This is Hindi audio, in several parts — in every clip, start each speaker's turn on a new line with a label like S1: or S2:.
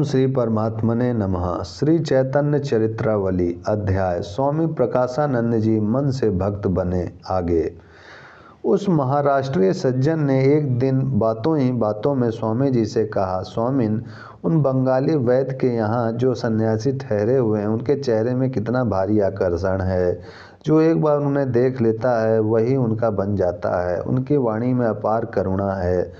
S1: श्री परमात्मने नमः। श्री चैतन्य चरित्रावली अध्याय। स्वामी प्रकाशानंद जी मन से भक्त बने आगे। उस महाराष्ट्रीय सज्जन ने एक दिन बातों ही बातों में स्वामी जी से कहा, स्वामिन, उन बंगाली वैद्य के यहाँ जो सन्यासी ठहरे हुए हैं उनके चेहरे में कितना भारी आकर्षण है। जो एक बार उन्हें देख लेता है वही उनका बन जाता है। उनकी वाणी में अपार करुणा है।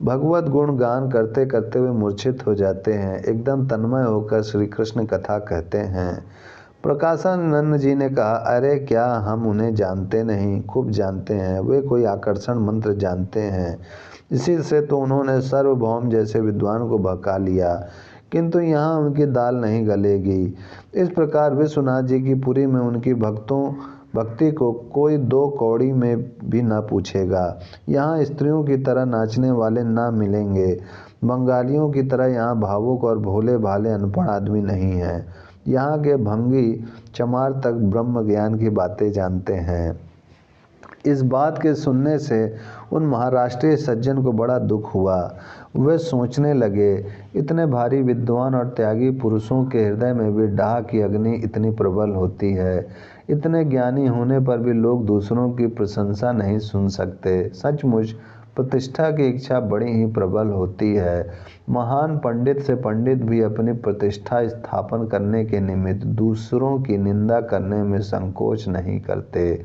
S1: भगवत गुण गान करते करते वे मूर्छित हो जाते हैं, एकदम तन्मय होकर श्री कृष्ण कथा कहते हैं। प्रकाशानंद जी ने कहा, अरे क्या हम उन्हें जानते नहीं? खूब जानते हैं। वे कोई आकर्षण मंत्र जानते हैं। इसी से तो उन्होंने सार्वभौम जैसे विद्वान को बहका लिया, किंतु यहाँ उनकी दाल नहीं गलेगी। इस प्रकार विश्वनाथ जी की पुरी में उनकी भक्ति को कोई दो कौड़ी में भी न पूछेगा। यहाँ स्त्रियों की तरह नाचने वाले ना मिलेंगे। बंगालियों की तरह यहाँ भावुक और भोले भाले अनपढ़ आदमी नहीं हैं। यहाँ के भंगी चमार तक ब्रह्म ज्ञान की बातें जानते हैं। इस बात के सुनने से उन महाराष्ट्रीय सज्जन को बड़ा दुख हुआ। वे सोचने लगे, इतने भारी विद्वान और त्यागी पुरुषों के हृदय में भी डाह की अग्नि इतनी प्रबल होती है। इतने ज्ञानी होने पर भी लोग दूसरों की प्रशंसा नहीं सुन सकते। सचमुच प्रतिष्ठा की इच्छा बड़ी ही प्रबल होती है। महान पंडित से पंडित भी अपनी प्रतिष्ठा स्थापन करने के निमित्त दूसरों की निंदा करने में संकोच नहीं करते।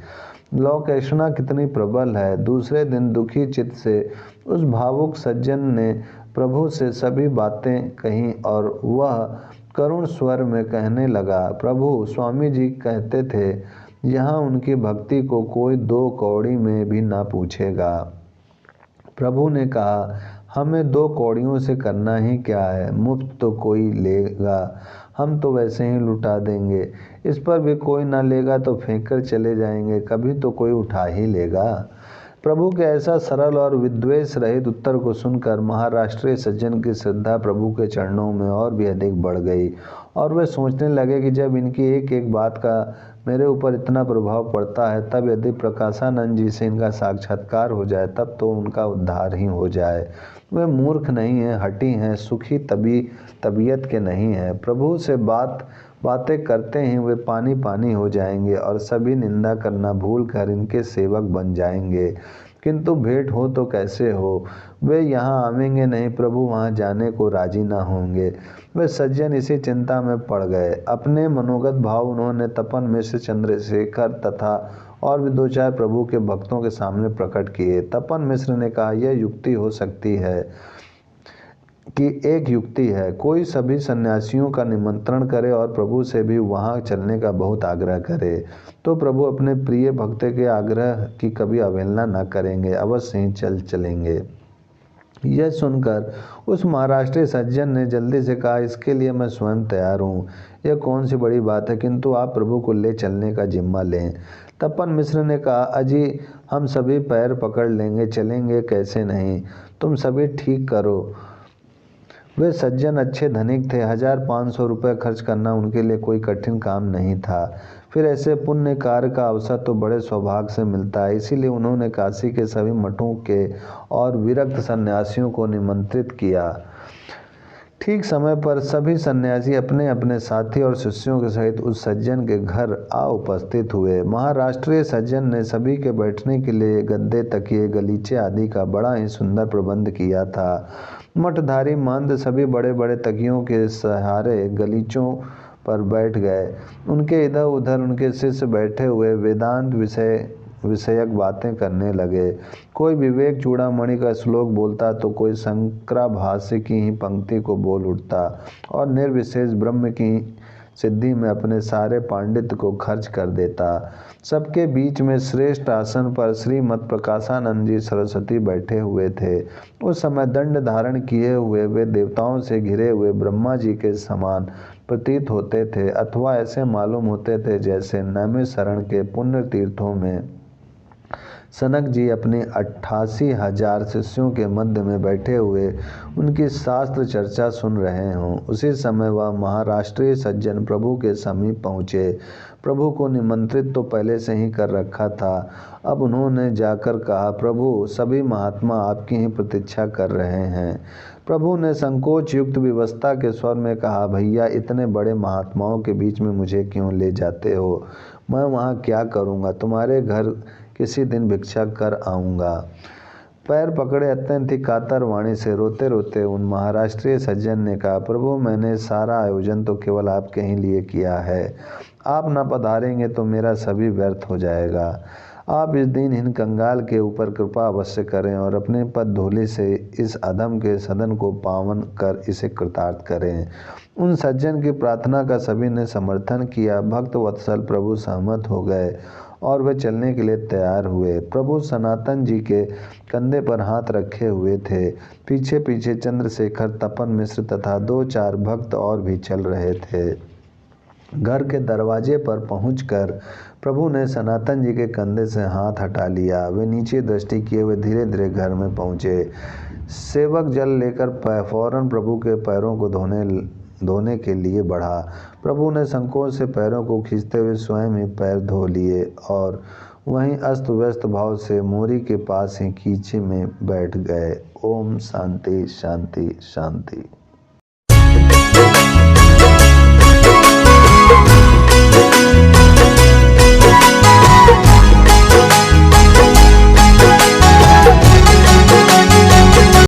S1: लोकेशना कितनी प्रबल है। दूसरे दिन दुखी चित्त से उस भावुक सज्जन ने प्रभु से सभी बातें कहीं और वह करुण स्वर में कहने लगा, प्रभु, स्वामी जी कहते थे यहाँ उनकी भक्ति को कोई दो कौड़ी में भी ना पूछेगा। प्रभु ने कहा, हमें दो कौड़ियों से करना ही क्या है? मुफ्त तो कोई लेगा, हम तो वैसे ही लुटा देंगे। इस पर भी कोई ना लेगा तो फेंक कर चले जाएंगे, कभी तो कोई उठा ही लेगा। प्रभु के ऐसा सरल और विद्वेष रहित उत्तर को सुनकर महाराष्ट्रीय सज्जन की श्रद्धा प्रभु के चरणों में और भी अधिक बढ़ गई और वे सोचने लगे कि जब इनकी एक एक बात का मेरे ऊपर इतना प्रभाव पड़ता है, तब यदि प्रकाशानंद जी से इनका साक्षात्कार हो जाए तब तो उनका उद्धार ही हो जाए। वे मूर्ख नहीं हैं, हठी हैं, सुखी तबीयत के नहीं हैं। प्रभु से बातें करते ही वे पानी पानी हो जाएंगे और सभी निंदा करना भूल कर इनके सेवक बन जाएंगे। किंतु भेंट हो तो कैसे हो? वे यहाँ आवेंगे नहीं, प्रभु वहाँ जाने को राजी ना होंगे। वे सज्जन इसी चिंता में पड़ गए। अपने मनोगत भाव उन्होंने तपन मिश्र, चंद्रशेखर तथा और भी दो चार प्रभु के भक्तों के सामने प्रकट किए। तपन मिश्र ने कहा, यह युक्ति हो सकती है कि एक युक्ति है, कोई सभी सन्यासियों का निमंत्रण करे और प्रभु से भी वहां चलने का बहुत आग्रह करे, तो प्रभु अपने प्रिय भक्त के आग्रह की कभी अवहेलना न करेंगे, अवश्य ही चलेंगे। यह सुनकर उस महाराष्ट्रीय सज्जन ने जल्दी से कहा, इसके लिए मैं स्वयं तैयार हूँ। यह कौन सी बड़ी बात है, किंतु आप प्रभु को ले चलने का जिम्मा लें। तपन मिश्र ने कहा, अजी हम सभी पैर पकड़ लेंगे, चलेंगे कैसे नहीं, तुम सभी ठीक करो। वे सज्जन अच्छे धनिक थे। 1500 रुपये खर्च करना उनके लिए कोई कठिन काम नहीं था। फिर ऐसे पुण्य कार्य का अवसर तो बड़े सौभाग्य से मिलता है। इसीलिए उन्होंने काशी के सभी मठों के और विरक्त सन्यासियों को निमंत्रित किया। ठीक समय पर सभी सन्यासी अपने अपने साथी और शिष्यों के सहित उस सज्जन के घर आ उपस्थित हुए। महाराष्ट्रीय सज्जन ने सभी के बैठने के लिए गद्दे, तकिए, गलीचे आदि का बड़ा ही सुंदर प्रबंध किया था। मठधारी महंत सभी बड़े बड़े तकियों के सहारे गलीचों पर बैठ गए। उनके इधर उधर उनके शिष्य बैठे हुए वेदांत विषयक बातें करने लगे। कोई विवेक चूड़ामणि का श्लोक बोलता तो कोई शंकराभाष्य की ही पंक्ति को बोल उठता और निर्विशेष ब्रह्म की सिद्धि में अपने सारे पांडित्य को खर्च कर देता। सबके बीच में श्रेष्ठ आसन पर श्रीमद प्रकाशानंद जी सरस्वती बैठे हुए थे। उस समय दंड धारण किए हुए वे देवताओं से घिरे हुए ब्रह्मा जी के समान प्रतीत होते थे, अथवा ऐसे मालूम होते थे जैसे नैमिषारण्य के पुण्य तीर्थों में सनक जी अपने 88,000 शिष्यों के मध्य में बैठे हुए उनकी शास्त्र चर्चा सुन रहे हों। उसी समय वह महाराष्ट्रीय सज्जन प्रभु के समीप पहुँचे। प्रभु को निमंत्रित तो पहले से ही कर रखा था। अब उन्होंने जाकर कहा, प्रभु सभी महात्मा आपकी ही प्रतीक्षा कर रहे हैं। प्रभु ने संकोच युक्त विवशता के स्वर में कहा, भैया इतने बड़े महात्माओं के बीच में मुझे क्यों ले जाते हो? मैं वहाँ क्या करूँगा? तुम्हारे घर किसी दिन भिक्षा कर आऊँगा। पैर पकड़े अत्यंत ही कातर वाणी से रोते रोते उन महाराष्ट्रीय सज्जन ने कहा, प्रभु मैंने सारा आयोजन तो केवल आपके ही लिए किया है। आप न पधारेंगे तो मेरा सभी व्यर्थ हो जाएगा। आप इस दीनहीन कंगाल के ऊपर कृपा अवश्य करें और अपने पद धूलि से इस अधम के सदन को पावन कर इसे कृतार्थ करें। उन सज्जन की प्रार्थना का सभी ने समर्थन किया। भक्त वत्सल प्रभु सहमत हो गए और वे चलने के लिए तैयार हुए। प्रभु सनातन जी के कंधे पर हाथ रखे हुए थे। पीछे पीछे चंद्रशेखर, तपन मिश्र तथा 2-4 भक्त और भी चल रहे थे। घर के दरवाजे पर पहुंचकर प्रभु ने सनातन जी के कंधे से हाथ हटा लिया। वे नीचे दृष्टि किए हुए धीरे धीरे घर में पहुंचे। सेवक जल लेकर फौरन प्रभु के पैरों को धोने के लिए बढ़ा। प्रभु ने संकोच से पैरों को खींचते हुए स्वयं ही पैर धो लिए और वहीं अस्त व्यस्त भाव से मोरी के पास ही कीचे में बैठ गए। ओम शांति शांति शांति।